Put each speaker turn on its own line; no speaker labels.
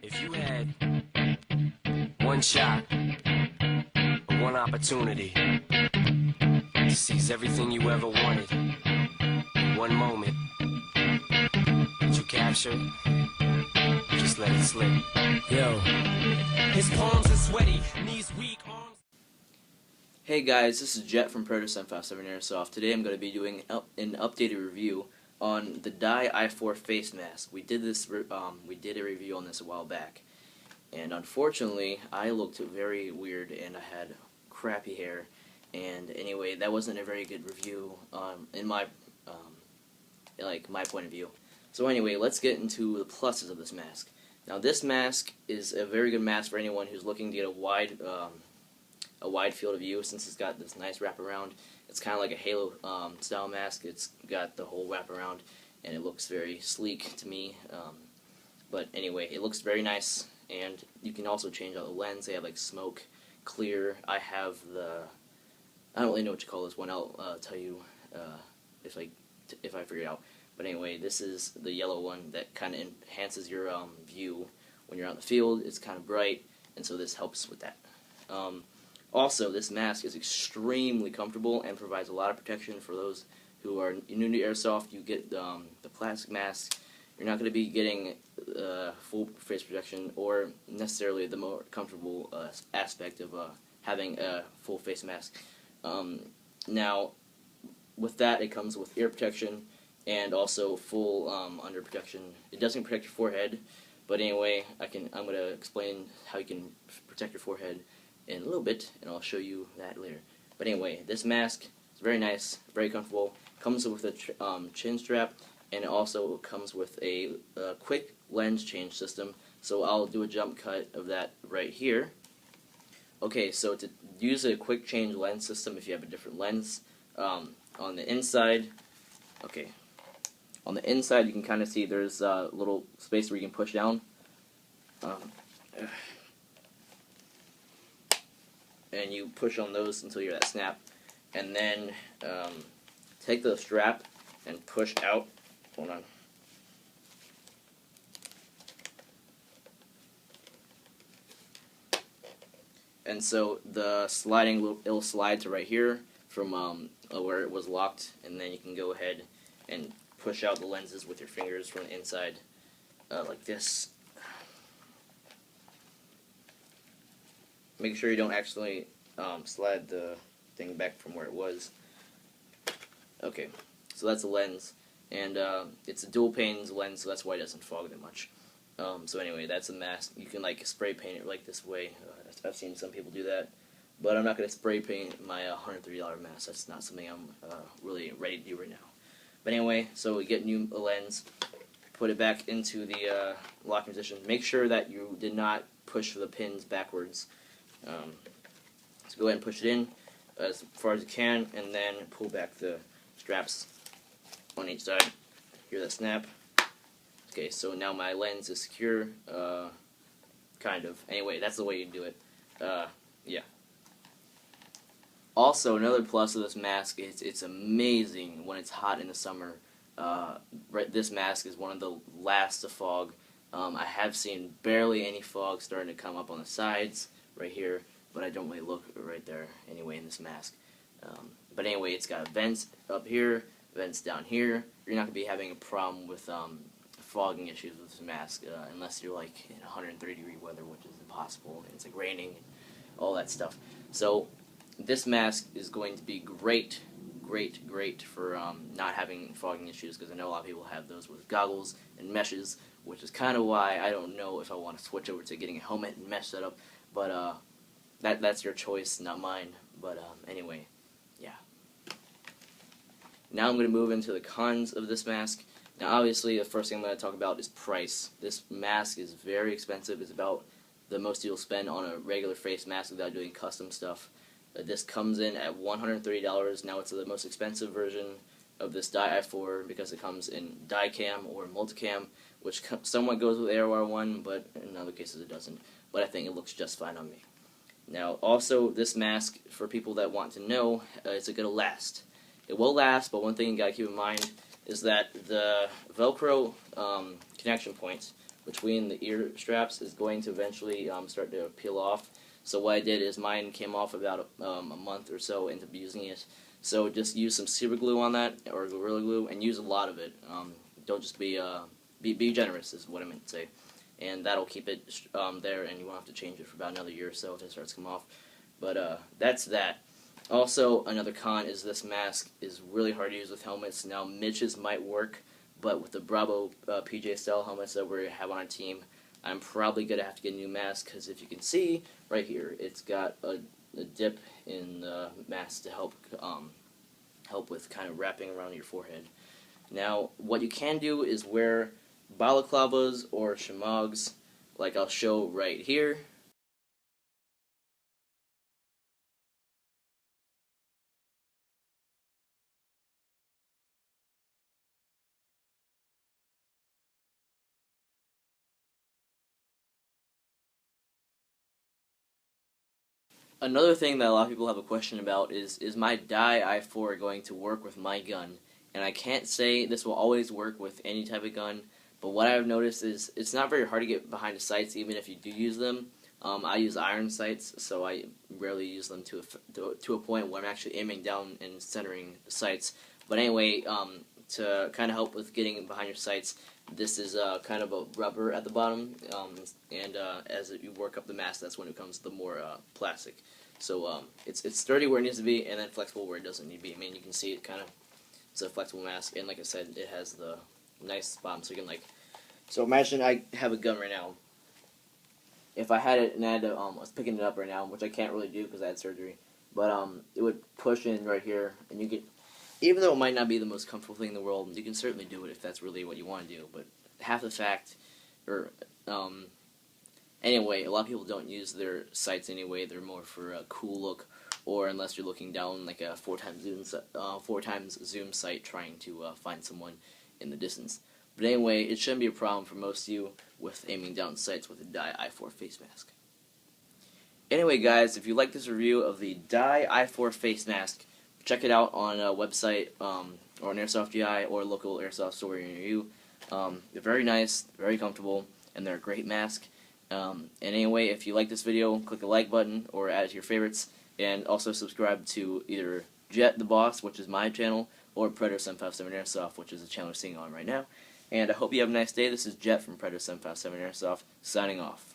If you had one shot, or one opportunity to seize everything you ever wanted in one moment, would you capture it? Just let it slip. Yo, his palms are sweaty, knees weak, arms.
Hey guys, this is Jet from Produce and Airsoft. Today I'm going to be doing an updated review on the Dye I4 face mask. We did a review on this a while back, and unfortunately I looked very weird and I had crappy hair. And anyway, that wasn't a very good review in my my point of view. So anyway, let's get into the pluses of this mask. Now this mask is a very good mask for anyone who's looking to get a wide field of view, since it's got this nice wraparound. It's kind of like a halo style mask. It's got the whole wraparound, and it looks very sleek to me. But anyway, it looks very nice, and you can also change out the lens. They have like smoke, clear. I have I don't really know what you call this one. I'll tell you if I figure it out. But anyway, this is the yellow one that kind of enhances your view when you're out in the field. It's kind of bright, and so this helps with that. Also, this mask is extremely comfortable and provides a lot of protection for those who are new to airsoft. You get the plastic mask. You're not going to be getting full face protection or necessarily the more comfortable aspect of having a full face mask. Now, with that, it comes with ear protection and also full under protection. It doesn't protect your forehead, but anyway, I'm going to explain how you can protect your forehead in a little bit, and I'll show you that later. But anyway, this mask is very nice, very comfortable. Comes with a chin strap, and it also comes with a quick lens change system. So I'll do a jump cut of that right here. Okay, so to use a quick change lens system, if you have a different lens, on the inside, on the inside you can kind of see there's a little space where you can push down. And you push on those until you're at snap, and then take the strap and push out. Hold on. And so the sliding, it'll slide to right here from where it was locked, and then you can go ahead and push out the lenses with your fingers from the inside, like this. Make sure you don't actually slide the thing back from where it was. Okay, so that's a lens, and it's a dual panes lens, so that's why it doesn't fog that much. So anyway, that's a mask. You can like spray paint it like this way. I've seen some people do that, but I'm not going to spray paint my $130 mask. That's not something I'm really ready to do right now. But anyway, so we get new lens, put it back into the locking position. Make sure that you did not push the pins backwards. So go ahead and push it in as far as you can, and then pull back the straps on each side. Hear that snap? Okay, so now my lens is secure, kind of. Anyway, that's the way you do it. Yeah. Also, another plus of this mask is it's amazing when it's hot in the summer. This mask is one of the last to fog. I have seen barely any fog starting to come up on the sides right here, but I don't really look right there anyway in this mask. But anyway, it's got vents up here, vents down here. You're not going to be having a problem with fogging issues with this mask unless you're like in 130-degree weather, which is impossible, and it's like raining and all that stuff. So this mask is going to be great for not having fogging issues, because I know a lot of people have those with goggles and meshes, which is kind of why I don't know if I want to switch over to getting a helmet and mesh setup. But that's your choice, not mine. But anyway, yeah. Now I'm going to move into the cons of this mask. Now obviously the first thing I'm going to talk about is price. This mask is very expensive. It's about the most you'll spend on a regular face mask without doing custom stuff. This comes in at $130. Now it's the most expensive version of this Dye I4 because it comes in Dicam or Multicam, which somewhat goes with AR1, but in other cases it doesn't. But I think it looks just fine on me. Now, also, this mask, for people that want to know, is it going to last? It will last, but one thing you got to keep in mind is that the Velcro connection points between the ear straps is going to eventually start to peel off. So what I did is mine came off about a month or so into using it. So just use some super glue on that, or Gorilla Glue, and use a lot of it. Don't just be generous is what I meant to say. And that'll keep it there, and you won't have to change it for about another year or so until it starts to come off. But that's that. Also, another con is this mask is really hard to use with helmets. Now, Mitch's might work, but with the Bravo PJ style helmets that we have on our team, I'm probably going to have to get a new mask, because if you can see right here, it's got a dip in the mask to help with kind of wrapping around your forehead. Now, what you can do is wear balaclavas or shamogs, like I'll show right here. Another thing that a lot of people have a question about is my Dye i4 going to work with my gun? And I can't say this will always work with any type of gun, but what I've noticed is it's not very hard to get behind the sights, even if you do use them. I use iron sights, so I rarely use them to a point where I'm actually aiming down and centering the sights. But anyway, to kind of help with getting behind your sights, this is kind of a rubber at the bottom, and as you work up the mask, that's when it becomes the more plastic. So it's sturdy where it needs to be, and then flexible where it doesn't need to be. I mean, you can see it kind of, it's a flexible mask, and like I said, it has the nice bottom, so you can so imagine I have a gun right now. If I had it and I had to, I was picking it up right now, which I can't really do because I had surgery, but it would push in right here, and you could, even though it might not be the most comfortable thing in the world, you can certainly do it if that's really what you want to do. But half the fact, anyway, a lot of people don't use their sights anyway. They're more for a cool look, or unless you're looking down like a 4x zoom sight trying to find someone in the distance. But anyway, it shouldn't be a problem for most of you with aiming down sights with a Dye i4 face mask. Anyway, guys, if you like this review of the Dye i4 face mask, check it out on a website or an Airsoft GI or a local Airsoft store near you. They're very nice, very comfortable, and they're a great mask. And anyway, if you like this video, click the like button or add it to your favorites, and also subscribe to either Jet the Boss, which is my channel, or Predator 757 Airsoft, which is the channel we're seeing on right now. And I hope you have a nice day. This is Jet from Predator 757 Airsoft, signing off.